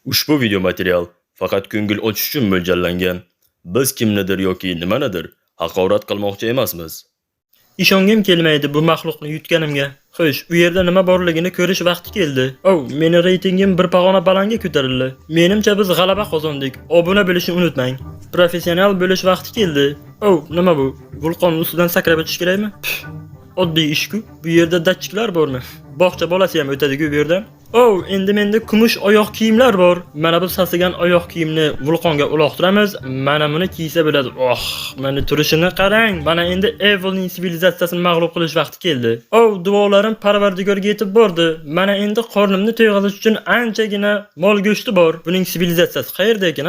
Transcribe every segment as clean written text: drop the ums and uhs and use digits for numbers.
Ushbu video material faqat ko'ngil ochish uchun mo'ljallangan. Biz kimnidir yoki nimanidir haqorat qilmoqchi emasmiz. Ishongim kelmaydi bu maxluqni yutganimga. Xo'sh, u yerda nima borligini ko'rish vaqti keldi. Meni reytingim bir pog'ona balandga ko'tarildi. Menimcha biz g'alaba qozondik. Obuna bo'lishni unutmang. Professional bo'lish vaqti keldi. Nima bu? Vulqon ustidan sakrab o'tish kerakmi? Oddiy ish-ku. Bu yerda datchiklar bormi? Bog'cha bolasi ham o'tadi-ku bu yerdan. Endi menda kumush oyoq kiyimlar bor. Mana bu sasigan oyoq kiyimni vulqonga uloqtiramiz. Mana buni kiysa bo'ladi. Mana turishini qarang. Mana endi Evilning sivilizatsiyasini mag'lub qilish vaqti keldi. Duolarim Parvardigorga yetib bordi. Mana endi qornimni to'yg'azish uchun anchagina mol go'shti bor. Buning sivilizatsiyasi qayerda ekan?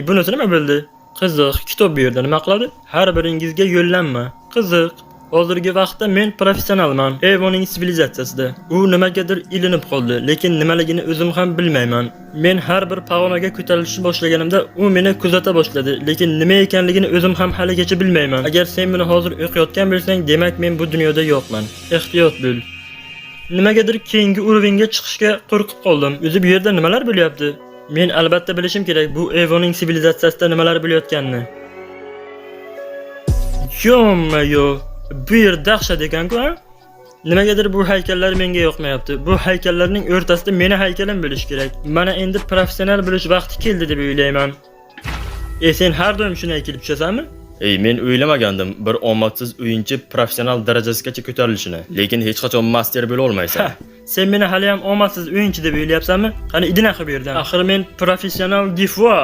Bunisi nima bo'ldi? Qiziq, kitob bu yerda nima qiladi? Har biringizga yo'llanma. Qiziq. Hozirgi vaqtda men professionalman. Evoning sivilizatsiyasida. U nimagadir ilinib qoldi, lekin nimaligini o'zim ham bilmayman. Men har bir pog'onaga ko'tarilishni boshlaganimda u meni kuzata boshladi, lekin nima ekanligini o'zim ham haligacha bilmayman. Agar sen buni hozir o'qiyotgan bo'lsang, demak men bu dunyoda yo'qman. Ehtiyot bo'l. Nimagadir keyingi urovingga chiqishga qo'rqib qoldim. O'zi bu yerda nimalar bo'lyapti? Men albatta bilishim kerak bu Evoning sivilizatsiyasida nimalar bo'layotganini. Yo, bu yer dahshat ekan-ku, ha? Nimagadir bu haykallar menga yoqmayapti. Bu haykallarning o'rtasida meni haykalim bo'lish kerak. Mana endi professional bo'lish vaqti keldi deb o'ylayman. Sen har doim shunday kelib tushasanmi? Men o'ylamagandim bir omadsiz o'yinchi professional darajasigacha ko'tarilishini, lekin hech qachon master bo'la olmaysan. Sen meni hali ham omadsiz o'yinchi deb o'ylayapsanmi? Qani idina qilib bu yerdan. Axir men professional difua.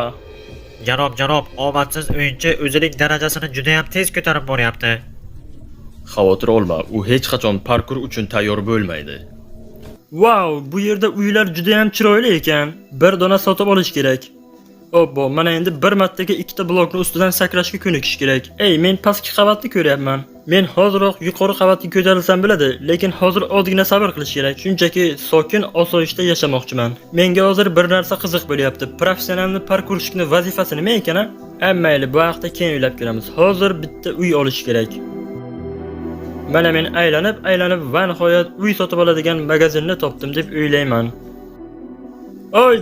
Janob, omadsiz o'yinchi o'zining darajasini juda ham tez ko'tarib boryapti. Xavotir olma, u hech qachon parkur uchun tayyor bo'lmaydi. Bu yerda uylar juda ham chiroyli ekan. Bir dona sotib olish kerak. Mana endi bir martaga ikkita blokni ustidan sakrashga ko'nikish kerak. Men pastki qavatni ko'ryapman. Men hoziroq yuqori qavatga ko'tarilsam bo'ladi, lekin hozir ozgina sabr qilish kerak. Shunchaki sokin, osoyishta yashamoqchiman. Menga hozir bir narsa qiziq bo'lyapti. Professionalni parkurshikni vazifasi nima ekan? Mayli, bu haqda keyin o'ylab ko'ramiz. Hozir bitta uy olish kerak. Mana men aylanib va nihoyat uy sotib oladigan magazinni topdim deb o'ylayman.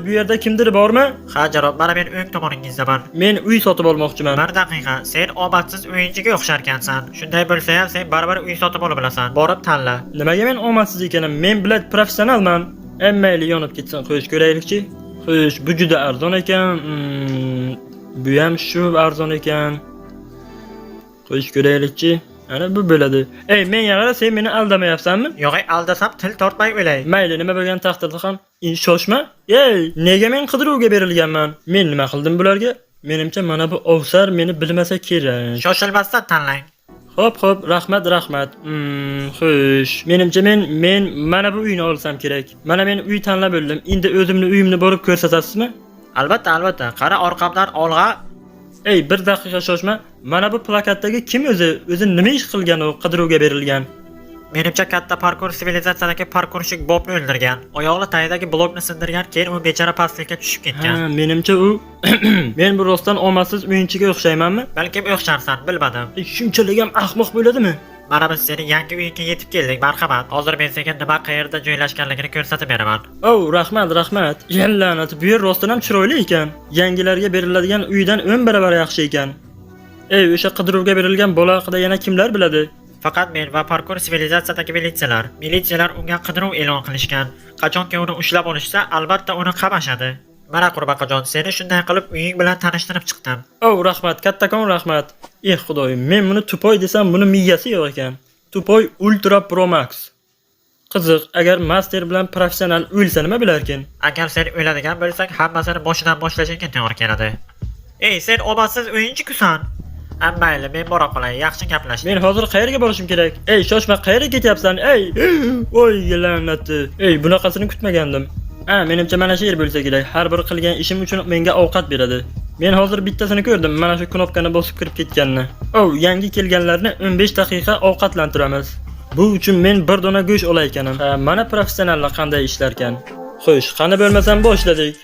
Bu yerda kimdir bormi? Ha, janob, mana men o'ng tomoningizdaman. Men uy sotib olmoqchiman. Bir daqiqa, sen omadsiz o'yinchiga o'xshar ekansan. Shunday bo'lsa ham sen baribir uy sotib ola bilasan. Borib tanla. Nimaga men omadsiz ekanim? Men bilad professionalman. Mayli yonib ketsin, qo'yish ko'raylikchi. Xo'sh, bu juda arzon ekan. Bu ham shu arzon ekan. Qo'yish ko'raylikchi. Ana bu bo'ladi. Men yag'ara sen meni aldamayapsanmi? Yo'q, aldasam til tortmay o'lay. Mayli, nima bo'lgan taqdirda ham shoshma. Nega men qidiruvga berilganman? Men nima qildim bularga? Menimcha mana bu ovsar meni bilmasa kerak. Shoshilmasdan tanlang. Xo'p, rahmat. Xo'sh, menimcha men mana bu uyni olsam kerak. Mana men uy tanlab bo'ldim. Endi o'zimni uyimni borib ko'rsatasizmi? Albatta. Qara orqamdan olg'a. Bir daqiqa shoshma. Mana bu plakatdagi kim o'zi? O'zi nima ish qilgan u qidiruvga berilgan? Menimcha katta parkur sivilizatsiyadagi parkurshik Bobni o'ldirgan. Oyoqli tagidagi blokni sindirgan, keyin u bechara pastlikka tushib ketgan. Menimcha u men bu rostdan omadsiz o'yinchiga o'xshaymanmi? Balkim o'xsharsan, bilmadim. Shunchalik ham ahmoq bo'ladimi? Mana biz sening yangi uyingga yetib keldik, marhamat. Hozir men senga nima qayerda joylashganligini ko'rsatib beraman. Rahmat. La'nat, bu yer rostdan ham chiroyli ekan. Yangilarga beriladigan uydan 10 barobar yaxshi ekan. O'sha qidiruvga berilgan bola haqida yana kimlar biladi? Faqat men va parkur sivilizatsiyadagi militsiyalar. Militsiyalar unga qidiruv e'lon qilishgan. Qachonki uni ushlab olishsa, albatta uni qamashadi. Mana qurbaqajon, seni shunday qilib uying bilan tanishtirib chiqdim. Rahmat, kattakon rahmat. Xudoyim, men buni tupoy desam, buni miyasi yo'q ekan. Tupoy Ultra Pro Max. Qiziq, agar master bilan professional o'lsa nima bo'larkin? Agar sen o'ladigan bo'lsang, hammasini boshidan boshlashingga to'g'ri keladi. Sen omadsiz o'yinchi-kusan. Mayli, men bora qolay, yaxshi gaplash. Men hozir qayerga borishim kerak? Shoshma, qayerga ketyapsan? La'nati. Bunaqasini kutmagandim. Menimcha mana shu yer bo'lsa kerak. Har bir qilgan ishim uchun menga ovqat beradi. Men hozir bittasini ko'rdim, mana shu knopkani bosib kirib ketganini. Yangi kelganlarni 15 daqiqa ovqatlantiramiz. Bu uchun men bir dona go'sht olay ekanman. Mana professionallar qanday ishlarkan. Xo'sh, qani bo'lmasam boshladik.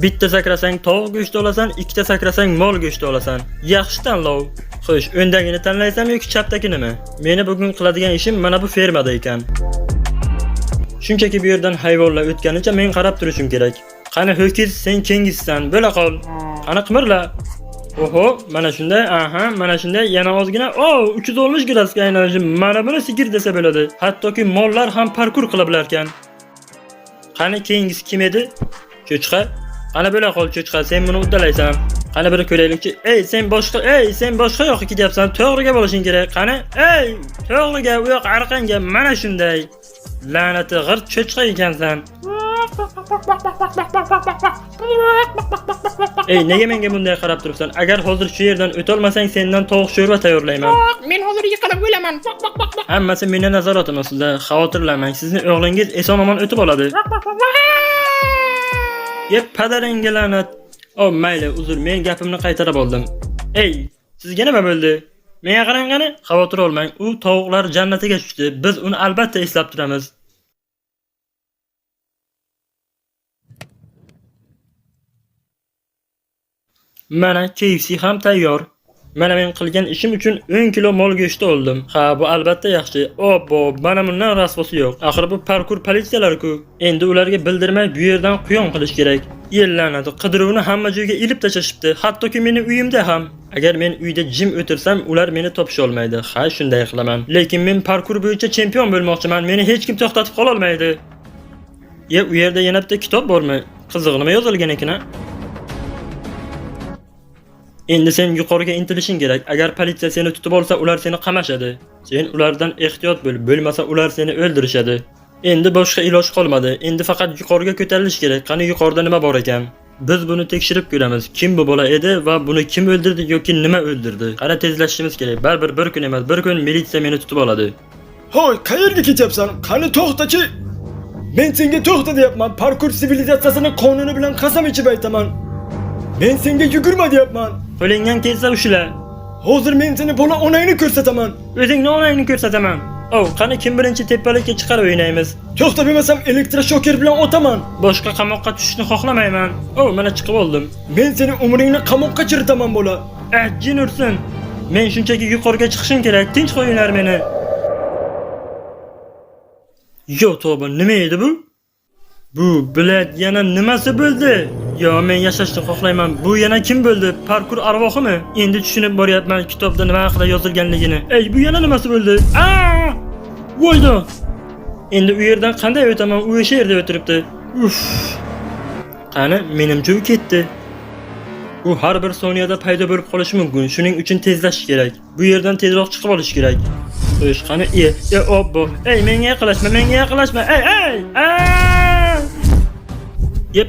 Bitta sakrasang tovuq go'shti olasan, ikkita sakrasang mol go'shti olasan. Yaxshi tanlov. Xo'sh, o'ndagini tanlaysam yoki chapdaginimi? Meni bugun qiladigan ishim mana bu fermada ekan. Shunchaki bu yerdan hayvonlar o'tganicha men qarab turishim kerak. Qani ho'kiz, sen kengizsan, bo'la qol. Qani qimirla. Oho, mana shunday, aha, mana shunday yana ozgina. 360 gradusga aylanishi. Mana buni sigir desa bo'ladi. Hattoki mollar ham parkur qila bilar ekan. Qani kengiz kim edi? Cho'chqa. Qani bo'la qol cho'chqa, sen buni uddalaysan. Qani bir ko'raylikchi. Sen boshqa yoqqa ketyapsan. To'g'riga bo'lishing kerak. Qani, to'g'riga, u yoq arqanga mana shunday. La'nati g'irt cho'chqa ekansan. Nega menga bunday qarab turibsan? Agar hozir shu yerdan o'tolmasang, sendan tovuq sho'rva tayyorlayman. Men hozir yiqilib o'laman. Hammasi meni nazoratim ostida. Xavotirlanmang. Sizning o'g'lingiz eson-omon o'tib oladi. Yep, padaringga la'nat. Mayli, uzr, men gapimni qaytarib oldim. Sizga nima bo'ldi? Menga qarang qani? Xavotir olmang. U tovuqlar jannatiga tushdi. Biz uni albatta eslab turamiz. Mana KFC ham tayyor. Mana men qilgan ishim uchun 10 kilo mol go'shti oldim. Ha, bu albatta yaxshi. Mana bundan rasvosi yo'q. Axir bu parkur politsiyalari-ku. Endi ularga bildirmay bu yerdan quyon qilish kerak. Yellanadi, qidiruvni hamma joyga ilib tashashibdi. Hattoki meni uyimda ham. Agar men uyda jim o'tirsam, ular meni topisha olmaydi. Ha, shunday qilaman. Lekin men parkur bo'yicha chempion bo'lmoqchiman. Meni hech kim to'xtatib qola olmaydi. U yerda yana bitta kitob bormi? Qiziq, nima yozilgan ekan? Endi sen yuqoriga intilishing kerak. Agar politsiya seni tutib olsa, ular seni qamashadi. Sen ulardan ehtiyot bo'l, bo'lmasa ular seni o'ldirishadi. Endi boshqa iloj qolmadi. Endi faqat yuqoriga ko'tarilish kerak. Qani yuqorida nima bor ekan? Biz buni tekshirib ko'ramiz. Kim bu bola edi va buni kim o'ldirdi yoki nima o'ldirdi? Qara tezlashishimiz kerak. Baribir bir kun emas, bir kun militsiya meni tutib oladi. Hoy, qayerga ketyapsan? Qani to'xtachi. Men senga to'xta deyapman. Parkur sivilizatsiyasining qonuni bilan qasam ichib aytaman. Men senga yugurma deyapman. Qo'lingdan kelsa ushla. Hozir men seni bola onangni ko'rsataman. O'zingni onangni ko'rsataman. Qani kim birinchi tepalikka chiqarib o'ynaymiz? To'xtab emasam elektroshoker bilan otaman. Boshqa qamoqqa tushishni xohlamayman. Mana chiqib oldim. Men seni umringni qamoqqa chiritaman bola. Jin ursin. Men shunchaki yuqoriga chiqishim kerak. Tinch qo'yinglar meni. Yo tavba, nima edi bu? Bu bilat yana nimasi bo'ldi? Yo, men yashashni xohlayman. Bu yana kim bo'ldi? Parkur arvohimi? Endi tushunib boryapman kitobda nima haqida yozilganligini. Bu yana nimasi bo'ldi? Voydo. Endi u yerdan qanday o'taman? U o'sha yerda o'tiribdi. Qani, menimcha u ketdi. U har bir soniyada paydo bo'lib qolishi mumkin. Shuning uchun tezlashish kerak. Bu yerdan tezroq chiqib olish kerak. Xo'sh, qani, obbo. Menga yaqinlashma.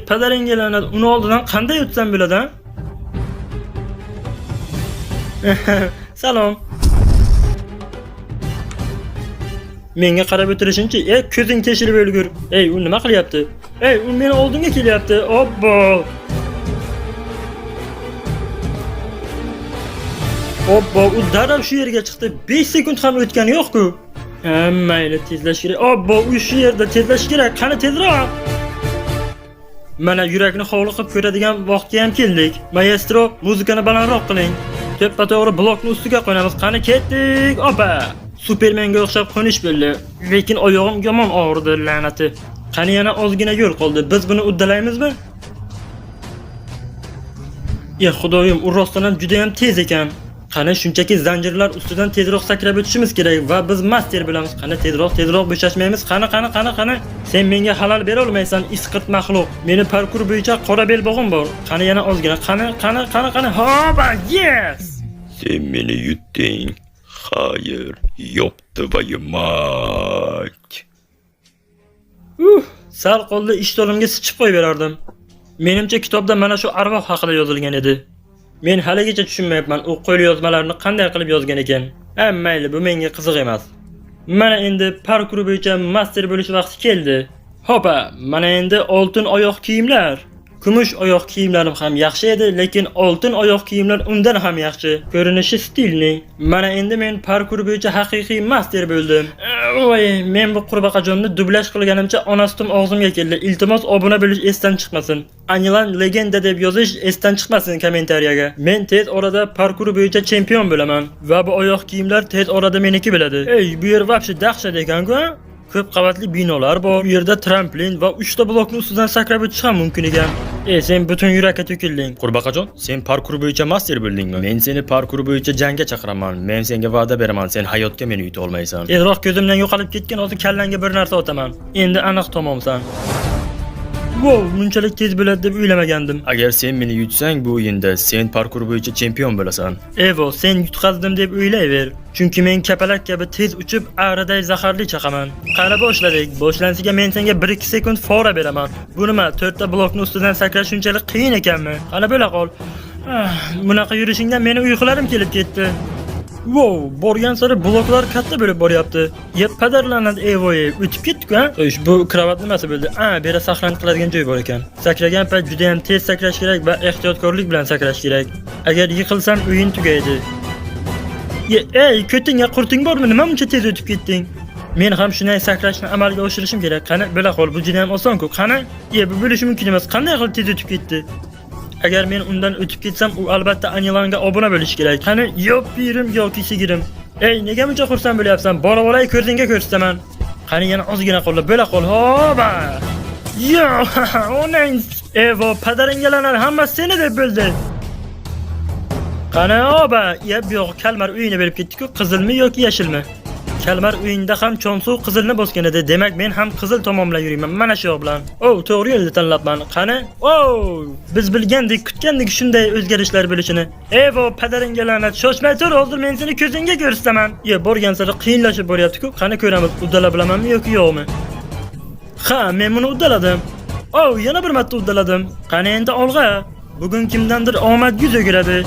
Padaringga la'nat. Uni oldidan qanday o'tsam bo'ladi? Salom. Menga qarab o'tirishingchi, ko'zing teshilib o'lgur. U nima qilyapti? U meni oldimga kelyapti. Obbo. U darrov shu yerga chiqdi. 5 sekund ham o'tgani yo'q-ku. Mayli, tezlash kerak. U shu yerda tezlash kerak. Qani tezroq. Mana yurakni hovli qilib ko'radigan vaqtga ham keldik. Maestro, muzikani balandroq qiling. To'ppa-to'g'ri blokni ustiga qo'yamiz. Qani ketdik. Supermenga o'xshab qo'nish bo'ldi. Lekin oyog'im yomon og'ridi, la'nati. Qani yana ozgina yo'l qoldi. Biz buni uddalaymizmi? Xudoyim, u rostdan ham juda ham tez ekan. Qani shunchaki zanjirlar ustidan tezroq sakrab o'tishimiz kerak va biz master bo'lamiz. Qani tezroq bo'shashmaymiz. Qani. Sen menga halal bera olmaysan, isqirt maxluq. Meni parkur bo'yicha qora belbog'im bor. Qani yana ozgina. Qani. Hoba, yes! Sen meni yutding. Hayır, yoptu bayımak. Sal qoldi ishtolimga sichib qo'yib berardim. Menimcha kitobda mana shu arvoh haqida yozilgan edi. Men haligacha tushunmayapman, u qo'l yozmalarini qanday qilib yozgan ekan. Mayli, bu menga qiziq emas. Mana endi parkur bo'yicha master bo'lish vaqti keldi. Hopa, mana endi oltin oyoq kiyimlar. Kumush oyoq kiyimlarim ham yaxshi edi, lekin oltin oyoq kiyimlar undan ham yaxshi. Ko'rinishi stilli. Mana endi men parkur bo'yicha haqiqiy master bo'ldim. Men bu qurbaqajonni dublash qilganimcha onastim og'zimga keldi. Iltimos obuna bo'lish esdan chiqmasin. Anilan legenda deb yozish esdan chiqmasin kommentariyaga. Men tez orada parkur bo'yicha chempion bo'laman va bu oyoq kiyimlar tez orada meniki bo'ladi. Bu yer vobshe dahshat ekan-ku. Ko'p qavatli binolar bor. Bu yerda tramplin va 3 ta blokning ustidan sakrab o'tish ham mumkin ekan. Sen butun yurakka to'kilding. Qurbaqajon, sen parkur bo'yicha master bo'ldingmi? Men seni parkur bo'yicha jangga chaqiraman. Men senga va'da beraman, sen hayotga meni yuta olmaysan. Tezroq ko'zimdan yo'qolib ketgan hozir kallangga bir narsa otaman. Endi aniq tomomsan. Wow, bunchalik tez bo'ladi deb o'ylamagandim. Agar sen meni yutsang bu o'yinda sen parkur bo'yicha chempion bo'lasan. Evo, sen yutqazdim deb o'ylayver. Chunki men kapalak kabi tez uchib, ariday zaharli chaqaman. Qani boshladik. Boshlanishiga men senga 1-2 sekund fora beraman. Bu nima? 4 ta blokni ustidan sakrash shunchalik qiyin ekanmi? Qani bo'la qol. Bunaqa yurishingdan meni uyqularim kelib ketdi. Wow, borgan sari bloklar katta bo'lib boryapti. Padarlanadi Evo'ye. O'tib ketdik, ha? Xo'sh, bu kravat nimasi bo'ldi? Bera saqlanib qiladigan joy bor ekan. Sakragan payt juda ham tez sakrash kerak va ehtiyotkorlik bilan sakrash kerak. Agar yiqilsam o'yin tugaydi. Ey, ko'tingga qurting bormi? Nima buncha tez o'tib ketding? Men ham shunday sakrashni amalga oshirishim kerak. Qani, bo'la qol, bu juda ham oson-ku. Qani? Bu bo'lishi mumkin emas. Qanday qilib tez o'tib ketdi? Agar men undan o'tib ketsam, u albatta Anilanga obuna bo'lishi kerak. Qani, yo'q pirim yoki sigirim. Ey, nega buncha xursand bo'lyapsan? Bora olay ko'zingga ko'rsataman. Qani yana ozgina qo'lla, bo'la qol. Hoba! Yo, onang Evo padaringalanar hammasi seni deb bo'ldi. Qani oba, yo'q, Kalmar uyini berib ketdi-ku, qizilmi yoki yashilmi? Kalmar uyingda ham Chonsu qizilni bosgan edi. Demak, men ham qizil tomonla yurayman. Mana shu yo'l bilan. To'g'ri yo'lda tanlabman. Qani? Biz bilgandik, kutgandik shunday o'zgarishlar bo'lishini. Evo, padaringga la'nat. Shoshmay tur, hozir men seni ko'zingga ko'rsataman. Borgan sari qiyinlashib boryapti-ku. Qani ko'ramiz, uddala bilamanmi yoki yo'qmi? Ha, men buni uddaladim. Yana bir marta uddaladim. Qani endi olg'a. Bugun kimdandir omad yuz o'giradi.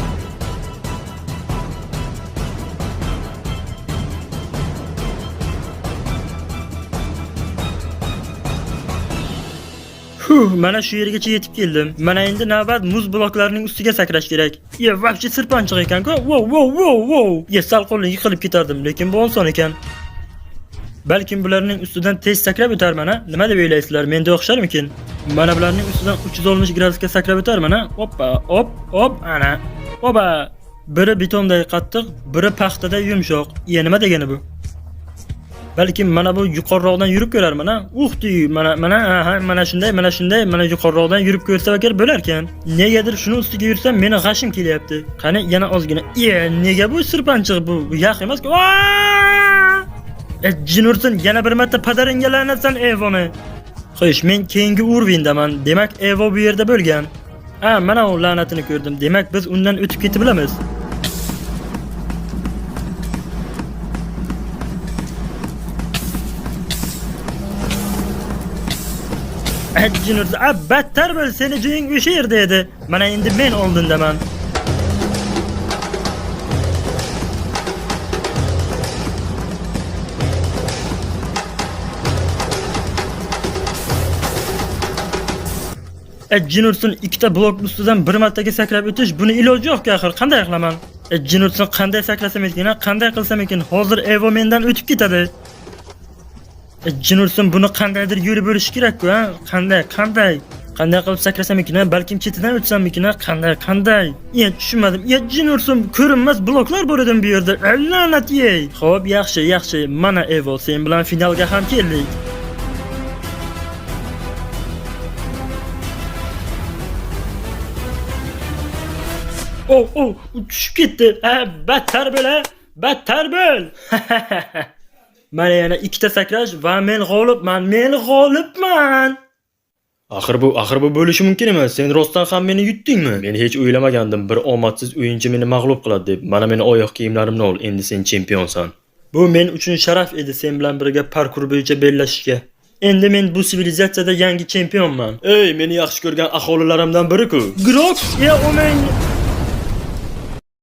Mana shu yergacha yetib keldim. Mana endi navbat muz bloklarining ustiga sakrash kerak. Vobshe sirpanchiq ekan-ku. Wow. Sal qo'lni yiqilib ketardim, lekin bu oson ekan. Balkim bularning ustidan tez sakrab o'tarman, ha? Nima deb o'ylaysizlar? Menda o'xsharmikin? Mana bularning ustidan 360 gradusga sakrab o'tarman, ha? Hoppa, hop, ana. Oba. Biri betonday qattiq, biri paxtaday yumshoq. Nima degani bu? Balkim mana bu yuqoriroqdan yurib ko'rarman, ha? Mana shunday, mana yuqoriroqdan yurib ko'rsa agar bo'lar ekan. Negadir shuni ustiga yursam meni g'ashim kelyapti. Qani yana ozgina. Nega bu sirpanchiq bu? Yaq emas-ku. Jinursin, yana bir marta padaringga la'natsan Evoni. Xo'sh, men keyingi urvindaman. Demak, Evo bu yerda bo'lgan. Mana u la'natini ko'rdim. Demak, biz undan o'tib ketib bilamiz. Jinursin, battar bo'l, seni joying o'sha yerda edi. Mana endi men oldindaman. Jinursin, ikkita blok ustidan bir martaga sakrab o'tish, buni iloji yo'q-ku axir. Qanday qilaman? Jinursin, qanday sakrasam ekan, qanday qilsam ekan? Hozir Evo mendan o'tib ketadi. Jinursin, buni qandaydir yo'li bo'lishi kerak-ku, ha? Qanday qilib sakrasam ekan? Balkim chetidan o'tsammikin, qanday? Tushunmadim. Jinursin, ko'rinmas bloklar bor edi bu yerda. La'nat yey. Xo'p, yaxshi. Mana Evo, sen bilan finalga ham keldik. Tushib ketdi. Battar bo'l. Mana yana ikkita sakrash va men g'olibman. Axir bu bo'lishi mumkin emas. Sen rostdan ham meni yutdingmi? Men hech o'ylamagandim bir omadsiz o'yinchi meni mag'lub qiladi deb. Mana meni oyoq kiyimlarimni ol. Endi sen chempionsan. Bu men uchun sharaf edi sen bilan birga parkur bo'yicha bellashishga. Endi men bu sivilizatsiyada yangi chempionman. Meni yaxshi ko'rgan aholilarimdan biri-ku. Grok, men